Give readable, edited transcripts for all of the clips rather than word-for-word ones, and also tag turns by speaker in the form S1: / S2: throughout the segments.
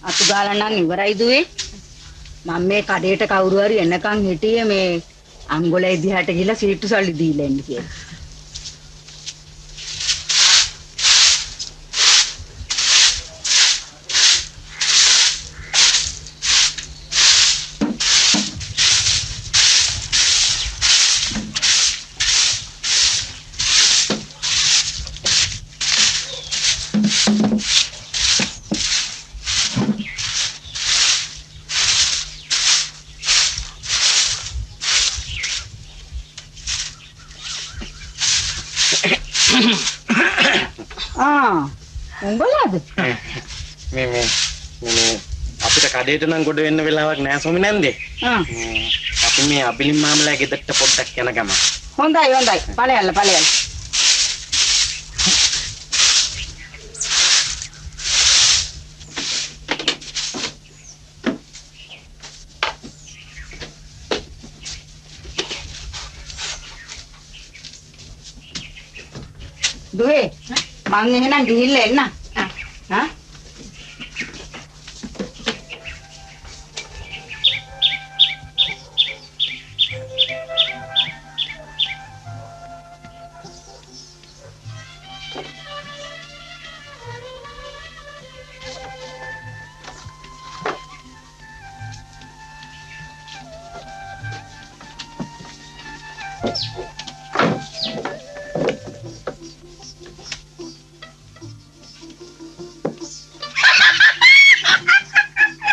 S1: අතු ගාලා නම් ඉවරයි දුවේ. මම මේ කඩේට කවුරු හරි එනකන් හිටියේ මේ අංගොලේ දිහාට ගිහලා සීට්ටු සල්ලි දීලා එන්න කියලා. උඹලාද
S2: මේ අපිට කඩේට නම් ගොඩ වෙන්න වෙලාවක් නෑ සොමි නැන්දේ. අපි මේ අබිලින් මාමලා ගෙදරට පොඩ්ඩක් යන ගම.
S1: හොඳයි ඵලයල්ල. දුවේ මං එහෙනම් ගිහිල්ලා එන්න. හා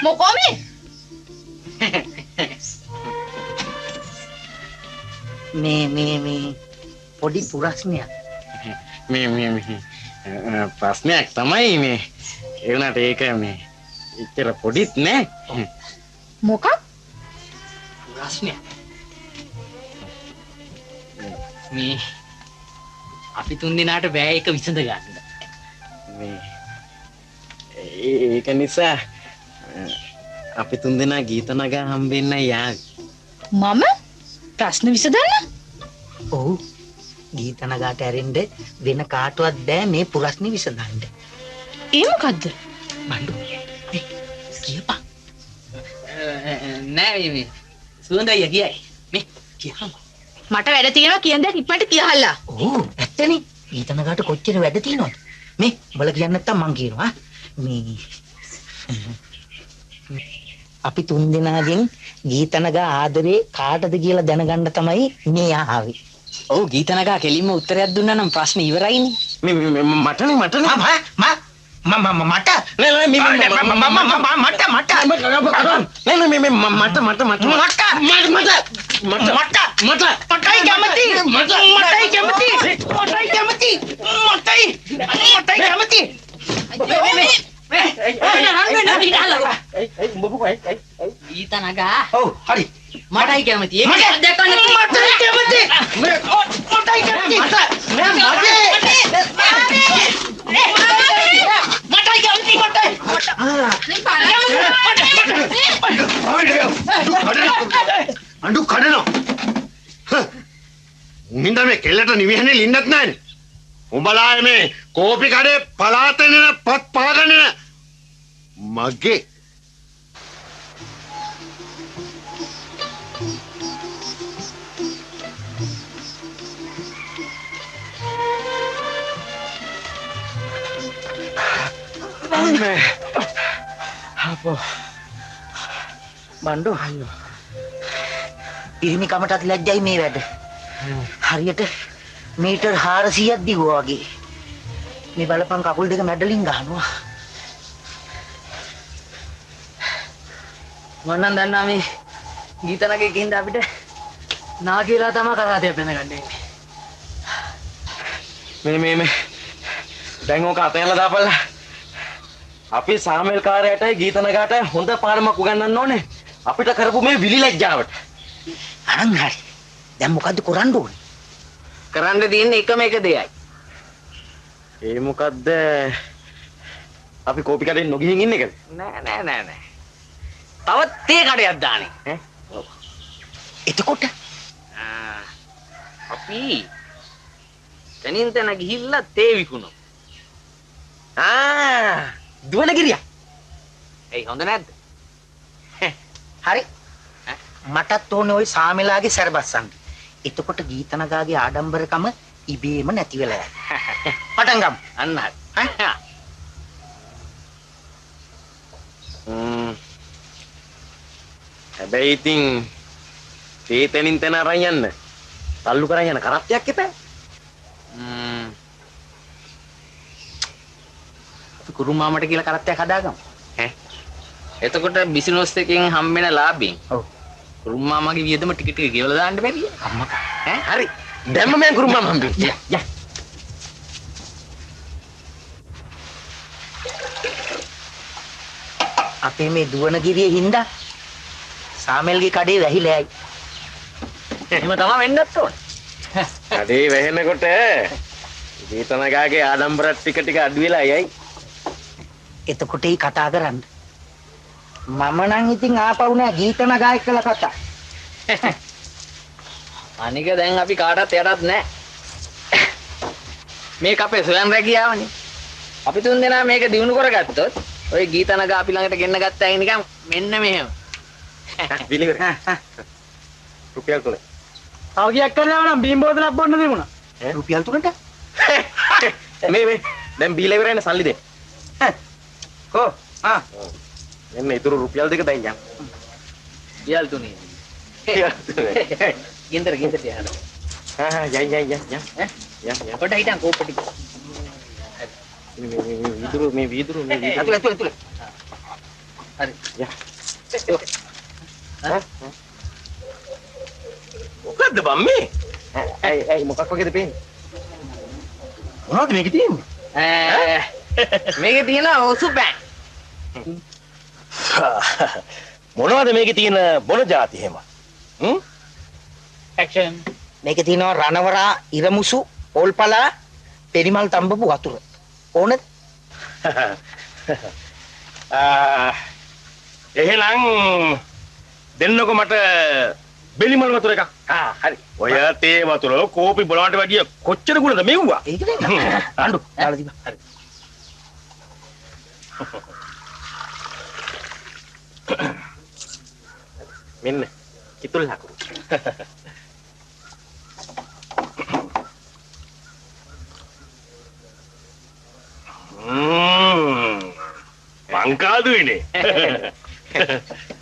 S3: මොකෝමි
S4: මේ පොඩි පුරස්නයක්
S2: මේ ප්‍රශ්නයක් තමයි මේ ඒ වුණාට ඒක මේ ඉතර පොඩිත් නෑ.
S3: මොකක්
S4: පුරස්නයක් මේ අපි තුන් දෙනාට බෑ එක විසඳ ගන්න.
S2: මේ ඒක නිසා අපි තුන් දෙනා ගීත නගා හම්බෙන්න යාවි.
S3: මම ප්‍රශ්න විසඳන්න?
S4: ඔව් ගීත නගාට ඇරෙන්න වෙන කාටවත් බෑ මේ පුරස්නේ විසඳන්න.
S3: ඒ මොකද්ද?
S4: බණ්ඩු කියපන්. නෑ මේ සුවඳයි කියයි. මේ කියහම.
S3: මට වැඩ තියෙනවා කියන දේ ඉක්මනට කියහල්ලා.
S4: ඔව් ඇත්තනේ. ගීත නගාට කොච්චර වැඩ තියෙනවද? මේ උඹලා කියන්නේ නැත්තම් මං කියනවා. මේ අපි තුන් දෙනාගෙන් ගීත නගා ආදරේ කාටද කියලා දැනගන්න තමයි මේ ආවේ.
S5: ඔව් ගීත නගා කෙලින්ම උත්තරයක් දුන්නා නම් ප්‍රශ්නේ ඉවරයිනේ.
S2: මේ මටනේ
S4: මට නෑ
S5: ගීත නගා
S4: ඔව් හරි
S5: මටයි කැමති. ඒක
S4: මටයි කැමති.
S6: අඬු කඩනවා. උන්ින්ද මේ කෙල්ලට නිවිහනේ ලින්නත් නැන්නේ. උඹලා මේ කෝපි කඩේ පලාතෙන පත් පාගන්න මගේ
S2: අපෝ
S4: බණ්ඩු ඉරිමි කමටත් ලැජ්ජයි මේ වැඩ. හරියට මීටර් 400ක් දිගුවා වගේ. මේ බලපන් කකුල් දෙක මැඩලින් ගහනවා.
S5: මම නම් දන්නා මේ ගීත නගේ කින්ද අපිට නා කියලා තමයි කරාතේ බැනගන්නේ.
S2: මේ දැන් ඕක අතහැරලා දාපල්ලා. අපි සාමෙල් කාර්යයටයි ගීත නගාටයි හොඳ පාඩමක් උගන්වන්න ඕනේ. අපිට කරපු මේ විලි ලැජ්ජාවට.
S4: අනන් හරි. දැන් මොකද්ද කරන්න ඕනේ?
S5: කරන්න තියෙන්නේ එකම එක දෙයයි.
S2: ඒ මොකද්ද? අපි කෝපි කඩෙන් නොගිහින් ඉන්න එකද?
S5: නෑ. තවත් තේ කඩයක් දාන්නේ.
S4: එතකොට
S5: අපි තනින් තන ගිහිල්ලා තේ විකුණමු.
S4: දුවන ගිරිය.
S5: එයි හොඳ නැද්ද?
S4: හරි. මටත් ඕනේ ওই සාමෙලාගේ සරබස්සන්. එතකොට ගීතනගාගේ ආඩම්බරකම ඉබේම නැති වෙලා යනවා. පටන් ගමු.
S5: අන්න හරි.
S2: හැබැයි ඉතින් තේතනින් තන අරන් යන්න. තල්ලු කරන් යන කරත්තයක් එපා.
S5: අපි කුරුමාමට කියලා කරත්තයක් හදාගමු. එතකොට බිසිනස් එකෙන් හම්බෙන ලාභයෙන්
S4: ඔව්.
S5: කුරුමාමගේ වියදම ටික ටික ගෙවලා දාන්න බැරිය.
S4: අම්මා.
S2: හරි. දැම්ම මම කුරුම්මා හම්බෙන්න.
S4: යා. අපේ මේ දුවනගිරියේ හින්දා සාමෙල්ගේ කඩේ වැහිලායි.
S5: එහෙම තමයි වෙන්නත් ඕන.
S2: කඩේ වැහෙනකොට ගීතනගාගේ ආඩම්බර ටික ටික අඩු වෙලා යයි.
S4: එතකොට ඒ කතා කරන්න. මම නම් ඉතින් ආපහු නෑ ගීතනගා එක්කලා කතා.
S5: අනික දැන් අපි කාටවත් යටත් නැහැ. මේක අපේ සොයන් රැකියාවනේ. අපි තුන් දෙනා මේක දිනු කරගත්තොත් ඔය ගීතනගා අපි ළඟට ගෙන්න ගත්තා නිකන් මෙන්න මෙහෙම.
S2: පිළිවෙල. රුපියල් 3.
S5: තව කීයක් කරනවා නම් බීම් බෝතලක් බොන්න දෙමුණා.
S4: රුපියල් 3ට?
S2: මේ දැන් බීලා ඉවරයිනේ සල්ලි දෙන්න.
S4: කො?
S2: මෙන්න ඊටු රුපියල් 2 දැන් යන්න.
S5: රියල් තුනේ. ගින්දර යන්න.
S2: යන්.
S5: පොඩ හිටන් කෝපටි.
S2: මේ වීදුරු
S4: ඇතුළේ.
S5: හරි.
S2: මොකද්ද බම්මේ? ඇයි මොකක් වගේද පේන්නේ? මොනවද මේකේ තියෙන්නේ?
S5: මේකේ තියෙන ඔසු බෑන්.
S2: මොනවද මේකේ තියෙන බොන જાති එහෙම?
S5: ඇක්ෂන්.
S4: මේකේ තියෙනවා රණවරා ඉරමුසු ඕල්පලා පෙරිමල් තඹපු වතුර. ඕනද?
S2: එහෙනම් දෙන්නකො මට බෙලිමල් වතුර එකක්. හරි. ඔය තේ වතුර කෝපි බොලවට වැඩිය කොච්චර ගුණද මෙව්වා?
S4: ඒක දෙන්න. අඬු. දාලා දීපන්.
S2: හරි. මෙන්න කිතුල් ලකුණු. මංකාදුයිනේ.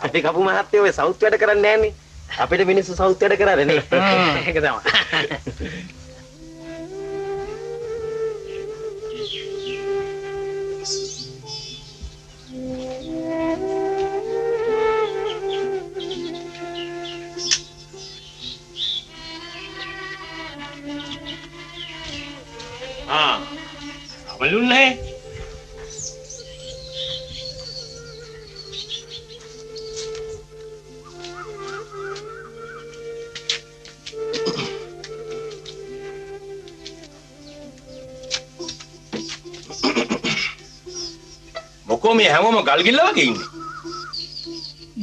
S2: අපි කපු මහත්තයෝ ඔය සවුත් වැඩ කරන්නේ නැන්නේ. අපිට මිනිස්සු සවුත් වැඩ කරන්නේ නේ.
S5: ඒක තමයි.
S2: අවලුන්නේ. මොකෝ මේ හැමෝම ගල් ගිල්ල වගේ ඉන්නේ.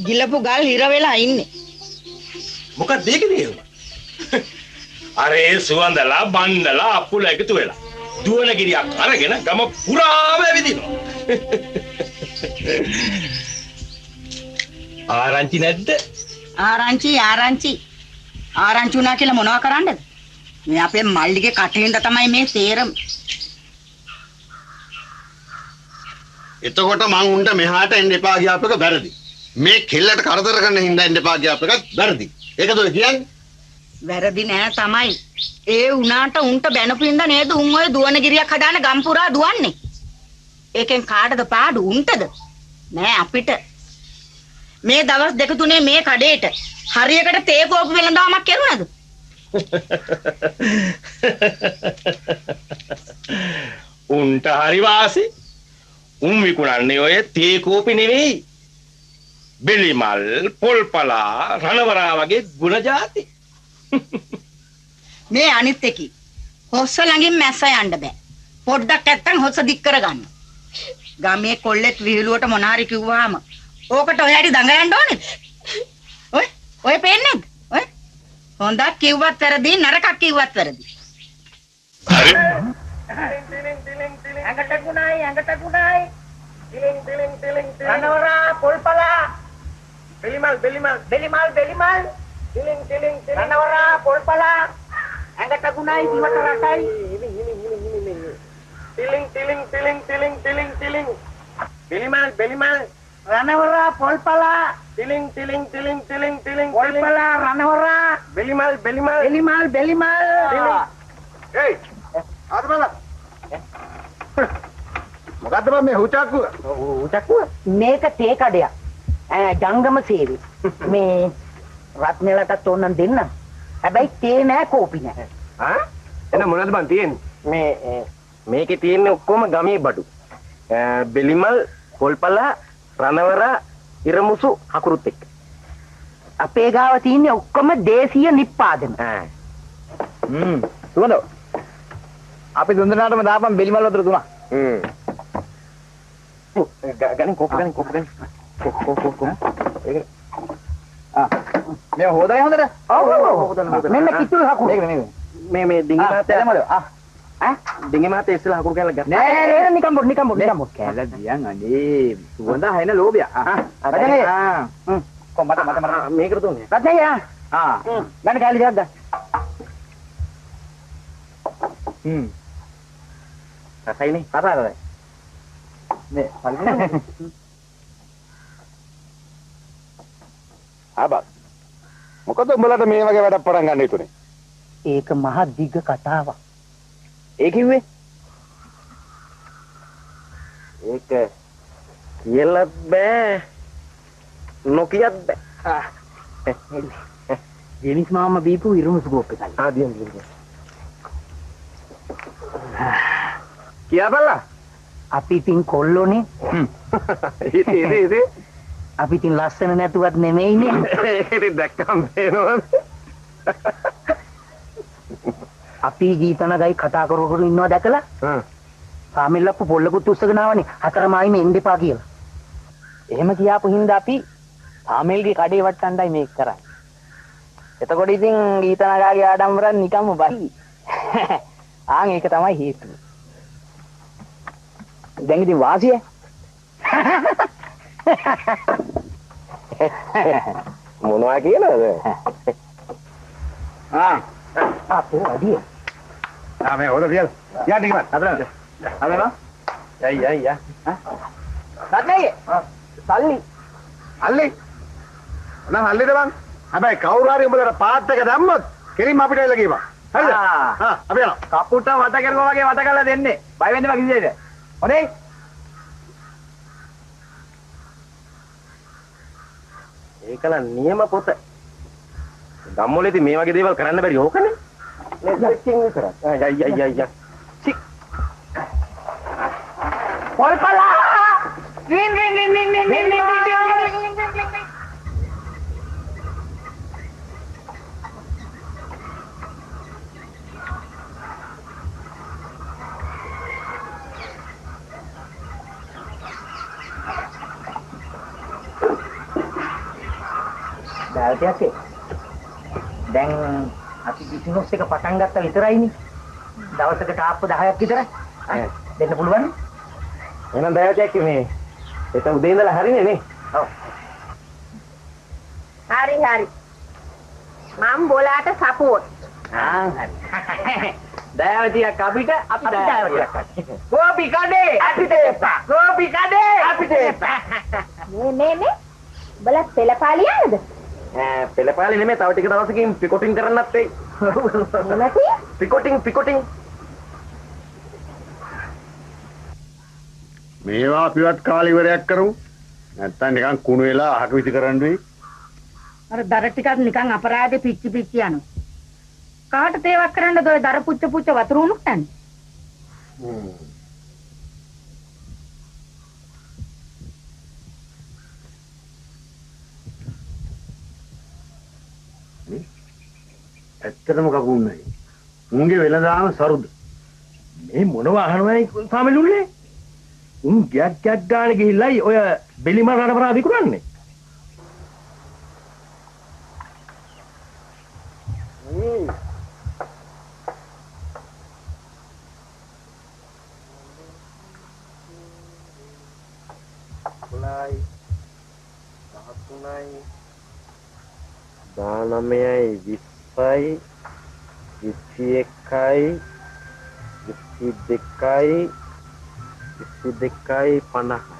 S1: ගිලපු ගල් හිර වෙලා ඉන්නේ.
S2: මොකක්ද ඒකද එහෙම? අරේ සුවඳලා බණ්ඩලා අප්පුල එකතු වෙලා දුවන ගිරියක් අරගෙන ගම පුරාම ඇවිදිනවා. ආරංචි නැද්ද?
S1: ආරංචි වුණා කියලා මොනව කරන්නද? මේ අපේ මල්ලිගේ කටෙන්ද තමයි මේ තේරම.
S6: එතකොට මං උන්ට මෙහාට එන්න එපා ගියාප එක වැරදි. මේ කෙල්ලට කරදර කරන හින්දා එන්න එපා ගියාප එකත් වැරදි. ඒකද ඔය කියන්නේ?
S1: වැරදි නෑ තමයි. ඒ උනාට උන්ට බැනපු හින්දා නේද උන් ඔය දුවන ගිරියක් හදාන ගම්පුරා දුවන්නේ. ඒකෙන් කාටද පාඩු? උන්ටද? නෑ අපිට. මේ දවස් දෙක තුනේ මේ කඩේට හරියකට තේ කෝපු වෙලඳාමක් කරුණාද?
S2: උන්ට හරි වාසි. උන් විකුණන්නේ ඔය තේ කෝපි නෙවෙයි. බෙලිමල්, පොල්පලා, රණවරා වගේ ගුණ જાති.
S1: මේ අනිත් එකි. හොස්ස ළඟින් මැස්ස යන්න බෑ. පොඩ්ඩක් නැත්තම් හොස්ස දික් කරගන්න. ගමේ කොල්ලෙක් විහිළුවට මොනාරි කිව්වහම ඕකට ඔය හැටි දඟලන්න ඕනේද? ඔය පේන්නේ නැද්ද? ඔය හොඳක් කිව්වත් වැරදි නරකක් කිව්වත් වැරදි.
S2: හරි.
S1: ඇඟට ගුණයි. රණවරා
S5: පොල්පලා බෙලිමල් තිලින් රණවරා පොල්පලා ඇඟට ගුණයි දිවට රසයි තිලින් බෙලිමල් රණවරා පොල්පලා තිලින් පොල්පලා රණවරා බෙලිමල්
S6: ඒයි ආද බලන්න මොකද්ද බං මේ හුචක්කුව
S4: මේක තේ කඩයක්. ජංගම සේවය. මේ රත්නලටත් ඕනනම් දෙන්න. හැබැයි තේ නෑ කෝපි නෑ.
S2: එන මොනවද බං තියෙන්නේ මේකේ තියෙන්නේ ඔක්කොම ගමේ බඩු බෙලිමල් කොල්පලා රණවරා ඉරමුසු හකුරුත් එක්ක
S4: අපේ ගාව තියෙන්නේ ඔක්කොම දේශීය නිප්පාදන.
S5: සුවඳ අපි දුන්දනාටම දාපන් බෙලිමල් වතුර තුනක්
S2: ගනින් කොප් ගනින් කොප් ඒක
S5: මේ හොදයි හොඳට
S4: මෙන්න කිතුල් හකුරු.
S2: මේ දිංගි මාතේ දිංගි මාතේ ඉස්සලා හකුරු කැල්ල ගත්තා
S4: නෑ නිකම් බොඩ්
S5: කැල දියන් අනේ සුවඳ හැන ලෝභය
S4: රජනේ.
S5: කො මට
S2: මේකට දුන්නේ
S4: රජනේ ගන්න කැලි දෙයක් ගන්න.
S2: රසයිනේ
S5: කතාරයි නේ
S6: ආබා මොකද උඹලට මේ වගේ වැඩක් පටන් ගන්න හිතුනේ
S4: ඒක මහ දිග කතාවක්.
S2: ඒ කිව්වේ ඒක කියලත් බෑ නොකියත් බෑ
S4: ජෙනිස් මාමා බීපු ඉරුමුසු කෝප් එකයි.
S2: ආදියන්
S5: කියා බලලා
S4: අපි ඉතින් කොල්ලෝනේ.
S2: ඉතින්
S4: අපි ඉතින් ලස්සන නැතුවත් නෙමෙයිනේ.
S2: ඒක දැක්කම පේනවද
S4: අපි ගීතනගයි කතා කර කර ඉන්නවා දැකලා සාමිල්ලප්පු පොල්ලකුත් උස්සගෙන ආවනේ හතරමයි මේ එන්න එපා කියලා.
S5: එහෙම කියාපු හින්දා අපි සාමෙල්ගේ කඩේ වට්ටන්නයි මේක කරන්නේ. එතකොට ඉතින් ගීතනගාගේ ආඩම්බරන් නිකම්ම බහි. ආන් ඒක තමයි හේතුව. දැන් ඉතින් වාසිය.
S2: මොනවා කියනද
S4: අපේ අඩිය.
S6: මේ හොද වියල් යා ටිකක්
S5: අපේ
S2: යයි
S5: රත්නයේ සල්ලි
S6: අල්ලි නම් අල්ලිද බං හැබැයි කවුරු හරි උඹලට පාත් එක දැම්මොත් කෙලින්ම අපිට එල්ල ගියපන් හරිද අපි යනවා
S5: කපුට්ට වත කරනවා වගේ වත කරලා දෙන්නේ. බය වෙන්න බෑ කිසිසේද. හොඳේ.
S2: ඒකල නියම පොත ගම්මුලේදී මේ වගේ දේවල් කරන්න බැරි ඕකනේ මේ සෙක්ටිං විතරක් අයිය
S4: පොල්පලා
S5: රින්
S4: දැල්තියක්ේ. දැන් අපි බිසිනස් එක පටන් ගත්තා විතරයිනේ. දවසකට ටාප්ප 10ක් විතර. දෙන්න පුළුවන්.
S2: එහෙනම් දයාවතියක් මේ ඒක උදේ ඉඳලා හරිනේ නේ
S4: ඔව්.
S7: හරි. මම බෝලාට සපෝට්.
S4: හරි.
S5: දයාවතියක් අපිට අපි දයාවතියක්.
S4: දයාවතියක්.
S5: කෝපි කඩේ අපිට එපා. කෝපි කඩේ අපිට එපා.
S7: නේ. බල පෙළපාලියනද?
S2: පෙළපාලි නෙමෙයි තව ටික දවසකින් පිකොටින් කරන්නත් එයි
S7: නැති?
S2: පිකොටින්
S6: මේවා අපිවත් කාලේ ඉවරයක් කරමු නැත්තම් නිකන් කුණු වෙලා අහක විසි කරන්න වෙයි
S1: අර දර ටිකක් නිකන් අපරාධේ පිච්චි යනවා. කාට තේවක් කරන්නද ඔය දර පුච්ච වතුර උණු කන්නේ?
S6: ඇත්තටම කකුන්නයි උන්ගේ වෙලදාම සරුද
S2: මේ මොනවා අහනවයි සාමෙලුන්නේ උන් ගැක් ගාන ගිහිල්ලයි ඔය බෙලිමල් රණවරා විකුණන්නේ 13යි 19යි 20යි 21යි 22යි 22යි 50යි.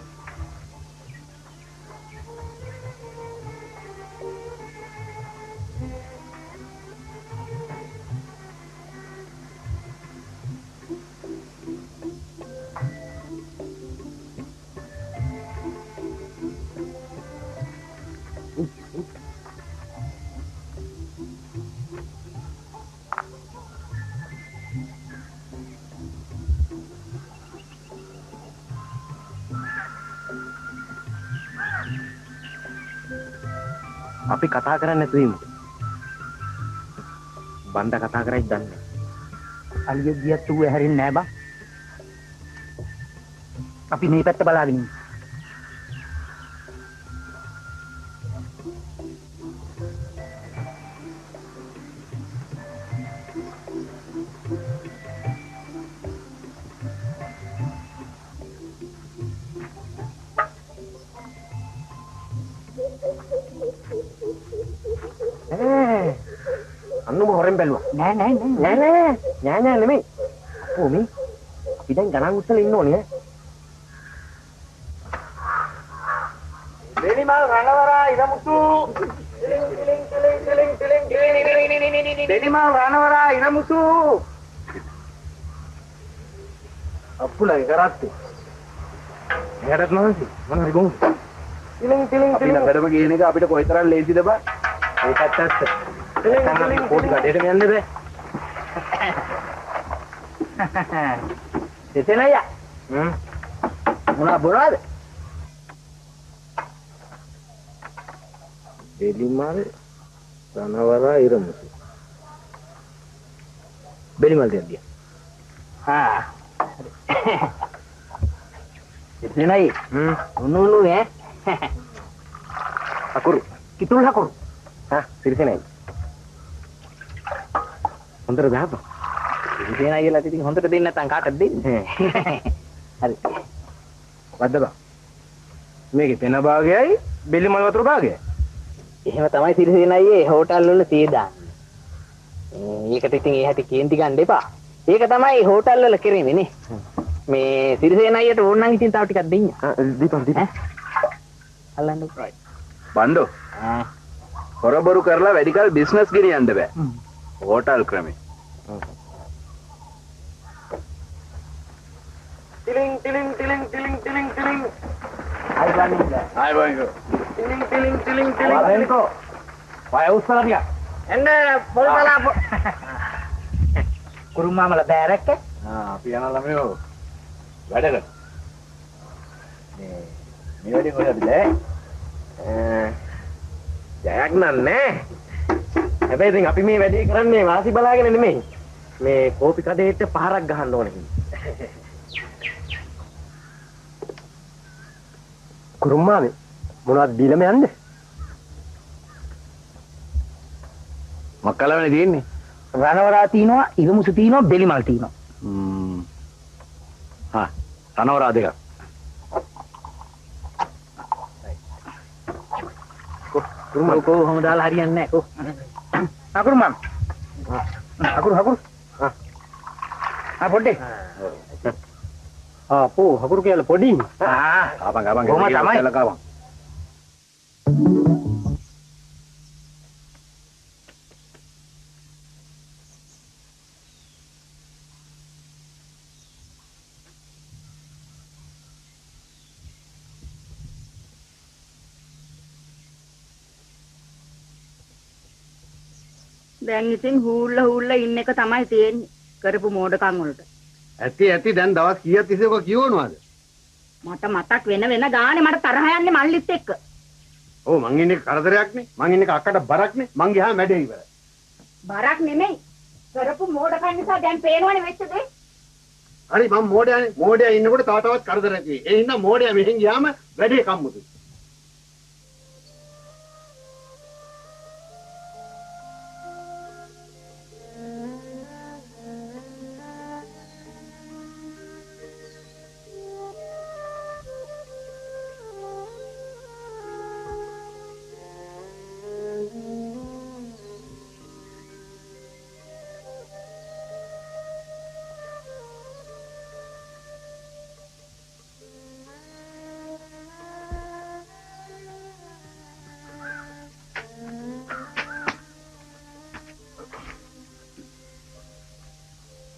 S2: අපි කතා කරන්නේ නැතුව ඉමු. බණ්ඩ කතා කරයි දන්නේ.
S4: අලියෙ ගියත් ඌ හැරෙන්නේ නැහැ බං. අපි මේ පැත්ත බලාගෙන ඉමු.
S2: අන්නුම හොරෙන් බැලුවා.
S4: නෑ
S2: නෑ නෙමෙයි. අපෝ මේ අපි දැන් ගණන් උස්සලා ඉන්න ඕනේ ඈ. දෙනිමල් රණවරා ඉරමුතු. දෙනිමල් රණවරා ඉරමුතු. අප්පුලගේ කරත්තේ. එයාටත් නැති මොනවද ගොමු. ටිලින් අපි ළඟටම ගේන එක අපිට කොයිතරම් ලේසිද බං. ඒකත් ඇත්ත. ටිලින් පොඩි කඩේට යන්න බෑ.
S4: එතන අයියා. මොනවා බොනවද?
S2: බෙලිමල් රණවරා ඉරමුතු. බෙලිමල් දෙන්දියා.
S4: හා. එතන අයියා. උණු ඈ.
S2: අකුරු.
S4: කිතුල් හකුරු.
S2: හා සිරිසෙනයි. හොඳට දාපන්.
S5: ඉතින් අයියලා ඉතින් හොඳට දෙන්න නැත්නම් කාටද දෙන්නේ?
S4: හරි.
S2: වද්ද බා. මේකේ පෙන භාගයයි බෙලිමල් වතුර භාගයයි.
S5: එහෙම තමයි සිරිසේන අයියේ හෝටල් වල තේ දාන්නේ. ඒකට ඉතින් ඒ හැටි කේන්ති ගන්න එපා. ඒක තමයි හෝටල් වල කරන්නේ නේ. මේ සිරිසේන අයියට ඕන නම් ඉතින් තව ටිකක් දෙන්න.
S2: දීපන්.
S5: අල්ලන්න.
S6: බණ්ඩෝ හොරබරු කරලා වැඩිකල් බිස්නස් ගෙනියන්න බෑ. හෝටල් ක්‍රමේ.
S2: ටිලින්.
S4: අයි බන්නේ.
S6: ආයි බංගෝ.
S2: ටිලින්.
S4: වලෙන්කෝ. වය උස්සලා ටික.
S2: එන්න පොල් බලා.
S4: කුරුමාමල බෑරක්ක.
S6: අපි යන ළමයෝ වැඩකට.
S2: මේ වැඩේ කොහෙද බෑ? ජයක් නෑ. හැබැයි ඉතින් අපි මේ වැඩේ කරන්නේ වාසි බලාගෙන නෙමෙයි. මේ කෝපි කඩේට පහරක් ගහන්න ඕනේ හින්දා. කුරුම්මානේ මොනවද දීලම යන්නේ?
S6: මක්කලවනේ තියෙන්නේ.
S4: රණවරා තියනවා, ඉරමුසු තියනවා, බෙලිමල් තියනවා.
S6: හා රණවරා දෙකක්.
S2: කුරුම්මා
S4: කොහොම දාලා හරියන්නේ නැහැ කො. අකුරු මම. අකුරු. පොඩ්ඩේ.
S2: පෝ හකුරු කියලා පොඩි.
S6: ආපන්
S4: කොහොම තමයි.
S6: ලකාවන්.
S1: දැන් ඉතින් හූල්ලා ඉන්න එක තමයි තියෙන්නේ. කරපු මෝඩකම් වලට.
S6: ඇති දැන් දවස් කීයක් තිස්සේ ඔක කියවනවාද?
S1: මට මතක් වෙන ගානේ මට තරහ යන්නේ මල්ලිත් එක්ක.
S6: ඔව් මං ඉන්නේ කරදරයක් නේ. මං ඉන්නේ අක්කට බරක් නේ. මං ගියාම වැඩේ ඉවරයි.
S1: බරක් නෙමෙයි. කරපු මෝඩකම් නිසා දැන් පේනවනේ වෙච්ච දේ.
S6: හරි මම මෝඩයානේ. මෝඩයා ඉන්නකොට තව තවත් කරදරයක් වෙයි. ඒ හින්දා මෝඩයා මෙහෙන් ගියාම වැඩේ කම්මුතුයි.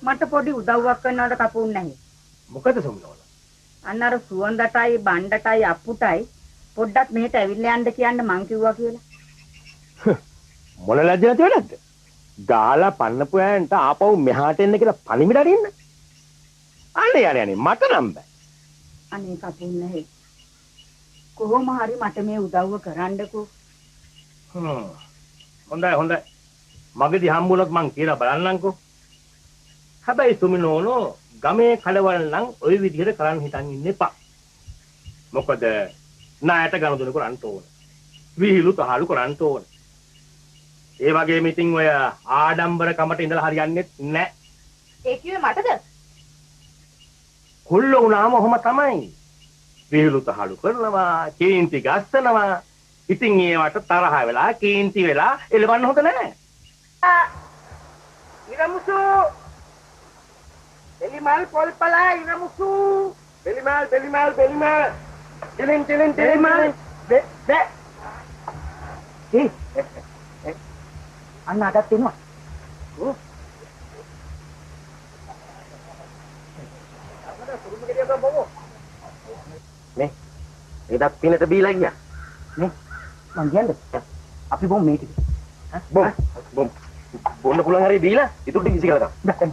S1: මට පොඩි උදව්වක් කරනවට කපුන්නේ නැහැ.
S2: මොකද සොම්නෝන?
S1: අන්න අර සුවඳටයි බණ්ඩටයි අප්පුටයි පොඩ්ඩක් මෙහෙට ඇවිල්ලා යන්න කියන්න මං කිව්වා කියලා.
S2: මොන ලැජ්ජ නැති වැඩක්ද? ගාලා පන්නපු ඈන්ට ආපහු මෙහාට එන්න කියලා පණිවිඩ අරින්න. අනේ යන්නේ මට නම් බෑ.
S1: අනේ කපුන්නේ නැහැ. කොහොම හරි මට මේ උදව්ව කරන්නකෝ.
S2: හොඳයි. මගදී හම්බුනොත් මං කියලා බලන්නම්කෝ. හැබැයි සුමිනෝනෝ ගමේ කඩවල නම් ওই විදිහට කරන්න හිතන් ඉන්න එපා. මොකද ණයට ගනුදෙනු කරන්න ඕන. විහිළු තහළු කරන්න ඕන. ඒ වගේම ඉතින් ඔය ආඩම්බර කමට ඉඳලා හරියන්නේ නැහැ.
S3: ඒ කිව්වේ මටද?
S2: කුල්ල වුණාම ඔහොම තමයි. විහිළු තහළු කරනවා, කේන්ති ගස්සනවා. ඉතින් ඒවට තරහ වෙලා, කේන්ති වෙලා එලවන්න හොඳ නැහැ. ඉරමුසු බෙලිමල් පොල්පලා ඉරමුසු බෙලිමල් ටිලින් බේ
S4: අන්න අදත් එනවා.
S2: මේ එදත් පිනට බීලා ගියා.
S4: නේ මං කියන්නේ අපි බොම් මේ ටික.
S2: බොම් බොන්න පුළුවන් හරිය බීලා ඉතුරු ටික විසි කරලා ගන්න.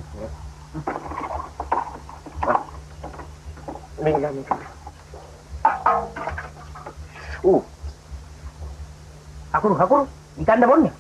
S4: හකුරු නිකන්ද බොන්නේ.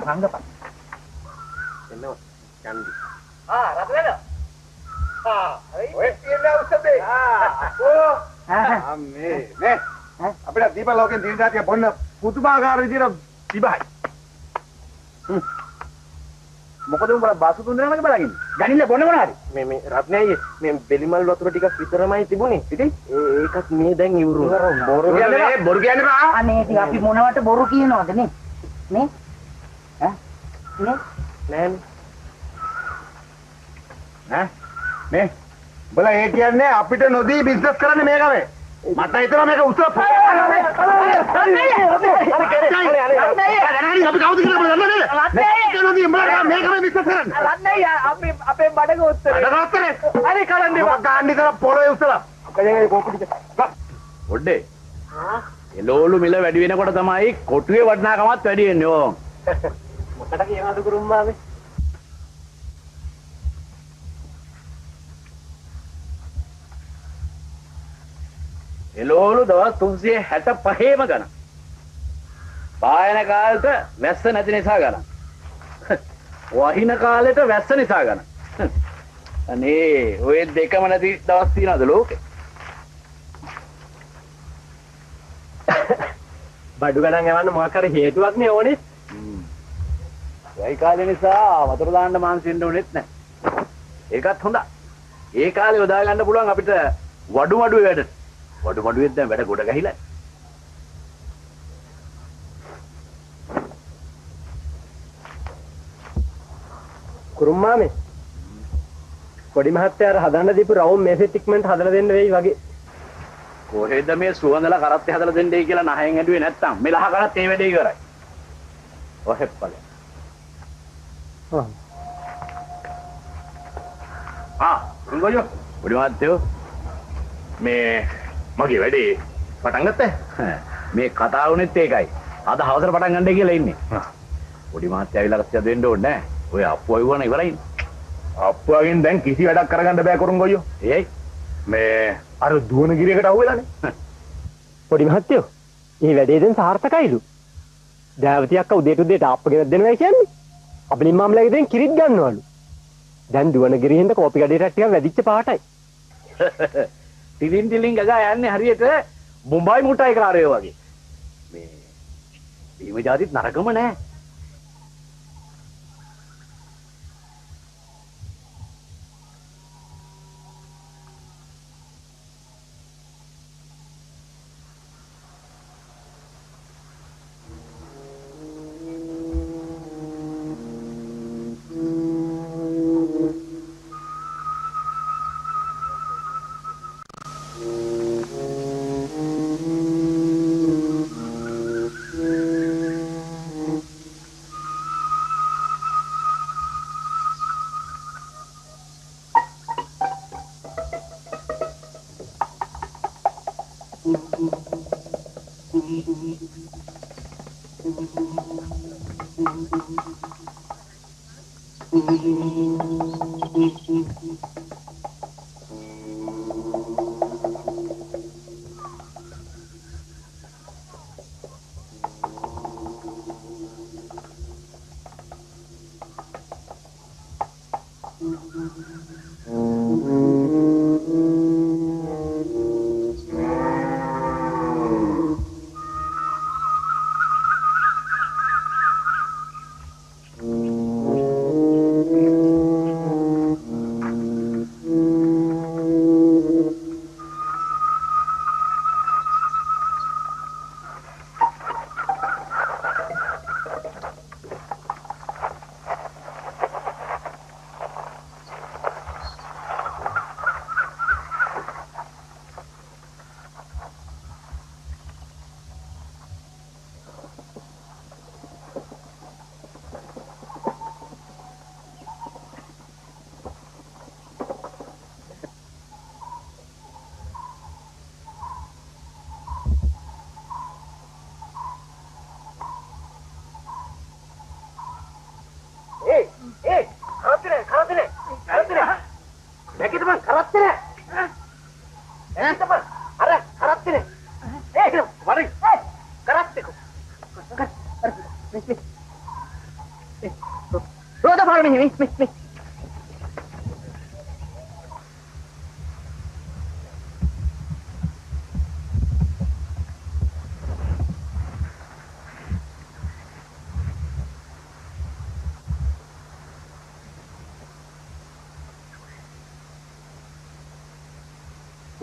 S4: Anggapan.
S2: එන්නව චන්දි.
S4: රත්නද?
S6: ඔය තියෙන උසබේ. මේ අපිට දීප ලෝකෙන් දින දාතිය බොන්න පුදුමාකාර විදියට තිබහයි. මොකද උඹලා බාසු තුන් දෙනාම බලගින්නේ.
S4: ගනින්න බොන්න මොනවාරි?
S2: මේ රත්නයි මේ බෙලිමල් වතුර ටිකක් විතරමයි තිබුණේ. ඉතින් ඒකත් මේ දැන් ඉවරු.
S6: බොරු කියන්නේ බා.
S4: අනේ ඉතින් අපි මොනවට බොරු කියනවද නේ? නේ?
S2: නෑ
S6: මේ උඹලා ඒ කියන්නේ අපිට නොදී බිස්නස් කරන්න මේ ගමේ. මට හිතෙනවා මේක උසස් අපි කවුද කියලා බලන්න නේද? මේක නොදී උඹලා මේ ගමේ බිස්නස් කරන්න.
S4: අපේ බඩග උත්තරේ.
S6: අදගත්තනේ. හරි කරන්නේ. මොකක් ගාන්නේ කරා පොළොවේ උස්සලා. කයෙන් කොප්පු ටික.
S5: ඔඩේ. එළවලු මිල වැඩි වෙනකොට තමයි කොටුවේ වටිනාකමත් වැඩි වෙන්නේ ඕ.
S2: මොකට කියනවාද කුරුම්මාවේ?
S5: එළවලු දවස් 365ම ගණන්. පායන කාලෙට වැස්ස නැති නිසා ගණන්. වහින කාලෙට වැස්ස නිසා ගණන්. අනේ ඔය දෙකම නැති දවස් තියනවද ලෝකේ?
S2: බඩු ගණන් යවන්න මොකක් හරි හේතුවක් නේ ඕනේ.
S5: ඒ කාලේ නිසා වතුර දාන්න මාන්සියෙන්න උනේත් නැහැ. ඒකත් හොඳයි. ඒ කාලේ යොදා ගන්න පුළුවන් අපිට වඩුවේ වැඩ. වඩුවෙත් දැන් වැඩ ගොඩ ගහිලා.
S2: කුරුම්මාමේ පොඩි මහත්තයාට හදන්න දීපු රවුම් මේසෙත් ඉක්මනට හදලා දෙන්න වෙයි වගේ.
S5: කොහෙද මේ සුවඳලා කරත්තේ හදලා දෙන්නේ කියලා නහයෙන් ඇඬුවේ නැත්තම් මෙලහ කරත් ඒ වැඩේ ඉවරයි. ඔහෙප්පල. රුංගෝයෝ පොඩි මහත්තයෝ මේ මගේ වැඩේ පටන් ගත්තා. මේ කතාව උනේත් ඒකයි. අද හවසට පටන් ගන්නයි කියලා ඉන්නේ. පොඩි මහත්තයා ඇවිල්ලා කස්සිය දෙන්න ඕනේ නැහැ. ඔය අප්පු අයවන ඉවරයි.
S6: අප්පුවගෙන් දැන් කිසි වැඩක් කරගන්න බෑ කුරුංගොයියෝ.
S5: ඒයි
S6: මේ අර දුවන ගිරියකට අහුවෙලානේ.
S2: පොඩි මහත්තයෝ මේ වැඩේ දැන් සාර්ථකයිලු. දෑවති අක්කා උදේට උදේට ආප්ප ගෙනත් දෙනවා කියන්නේ. අපලින් මාමලාගේ දැන් කිරිත් ගන්නවලු. දැන් දුවන ගිරියෙන්ද කෝපි කඩේට ටිකක් වැඩිච්ච පාටයි.
S5: ටිලින් ගගා යන්නේ හරියට
S2: මුම්බයි මුට්ටයි කාරයෝ වගේ. මේ බීම ජාතිත් නරකම නෑ.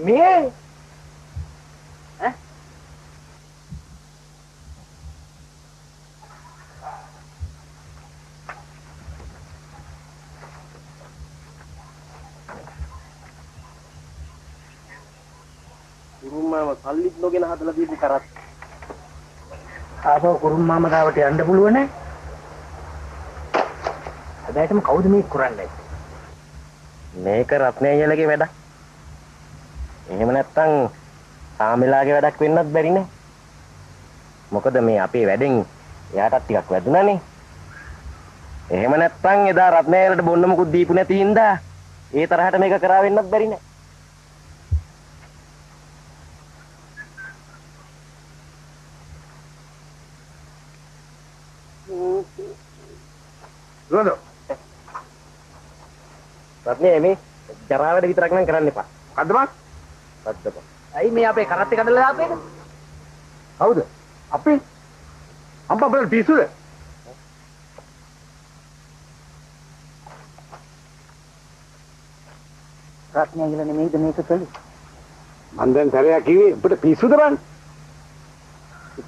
S5: මේ
S2: කුරුම්මාම සල්ලිත් නොගෙන හදලා දීපු කරත්.
S4: ආපහු කුරුම්මාම ගාවට යන්න පුළුවන් නේ. හැබැයිටම කවුද මේ කරන්නේ?
S2: මේක රත්නයලගේ වැඩක්. එහෙම නැත්තම් සාමිලාගේ වැඩක් වෙන්නත් බැරි නේ. මොකද මේ අපේ වැඩෙන් එයාටත් ටිකක් වැදුනානේ. එහෙම නැත්තම් එදා රත්නයලට බොන්න මොකුත් දීපු නැති හින්දා ඒ තරහට මේක කරා වෙන්නත් බැරි නේ.
S6: දුවද?
S2: රත්නේ මේ ජරාවැඩ විතරක් නම් කරන්න එපා.
S6: අද්දමක්?
S2: අද්දපා.
S4: ඇයි මේ අපේ කරත් එක අදලා දාපේද?
S6: හවුද? අපි අම්පා බල පිස්සුද?
S4: රත්නය කියලා නෙමෙයිද මේක කළේ?
S6: මං දැන් සරයක් කිව්වේ අපිට පිස්සුද බං?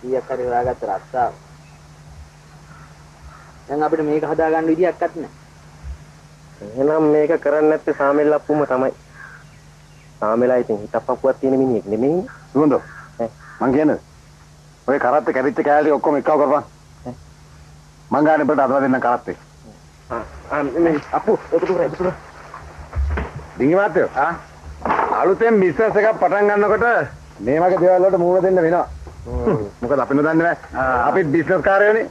S5: කීයක් හරි හොයාගත්ත රස්සාව. දැන් අපිට මේක හදාගන්න විදියක්වත් නැහැ.
S2: එහෙනම් මේක කරන්නේ නැත්තේ සාමෙල් අප්පුම තමයි. සාමෙලා ඉතින් හිතප්පුවක් තියෙන මිනිහෙක් නෙමෙයි.
S6: දුවද? මං කියන්නේ ඔය කරත් කැරිච්ච කෑලි ඔක්කොම එක්කව කරපන්. මං ගානේ අපිට අදලා දෙන්න කරත් එක්ක.
S2: මේ අප්පු ඔතන
S6: දිගි මාත්‍යෝ අලුතෙන් බිස්නස් එකක් පටන් ගන්නකොට මේ වගේ දේවල් වලට මුහුණ දෙන්න වෙනවා. මොකද අපි නොදන්නේ නැහැ. අපි බිස්නස් කාර්යෝනේ.